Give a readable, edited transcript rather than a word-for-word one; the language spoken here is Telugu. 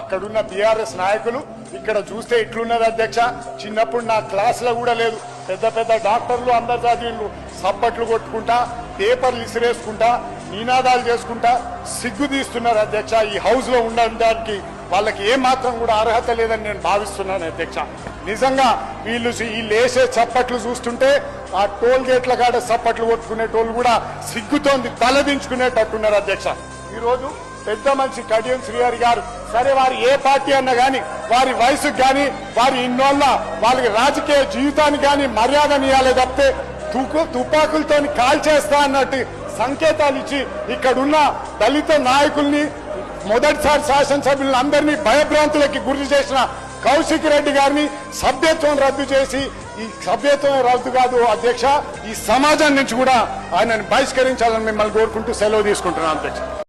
అక్కడున్న బీఆర్ఎస్ నాయకులు ఇక్కడ చూస్తే ఇట్లున్నది అధ్యక్ష. చిన్నప్పుడు నా క్లాసులో కూడా లేదు. పెద్ద పెద్ద డాక్టర్లు అందరు సప్పట్లు కొట్టుకుంటా పేపర్లు ఇసిరేసుకుంటా నినాదాలు చేసుకుంటా సిగ్గు తీస్తున్నారు అధ్యక్ష. ఈ హౌస్ లో ఉండడానికి వాళ్ళకి ఏమాత్రం కూడా అర్హత లేదని నేను భావిస్తున్నాను అధ్యక్ష. నిజంగా వీళ్ళు వేసే చప్పట్లు చూస్తుంటే ఆ టోల్ గేట్ల కాడ చప్పట్లు కొట్టుకునేటోళ్ళు కూడా సిగ్గుతోంది తలదించుకునేటట్టున్నారు అధ్యక్ష. ఈరోజు పెద్ద మనిషి కడియం శ్రీహరి గారు సరే వారు ఏ పార్టీ అన్నా గాని వారి వయసుకు గాని వారి ఇన్నోళ్ళ వాళ్ళకి రాజకీయ జీవితానికి గాని మర్యాదనియాలే తప్పితే తుపాకులతో కాల్చేస్తా అన్నట్టు సంకేతాలు ఇచ్చి ఇక్కడున్న దళిత నాయకుల్ని మొదటిసారి శాసనసభ్యులను అందరినీ భయభ్రాంతులకి గురి చేసిన కౌశిక్ రెడ్డి గారిని సభ్యత్వం రద్దు చేసి ఈ సభ్యత్వం రద్దు కాదు అధ్యక్ష, ఈ సమాజం నుంచి కూడా ఆయనను బహిష్కరించాలని మిమ్మల్ని కోరుకుంటూ సెలవు తీసుకుంటున్నాను అధ్యక్ష.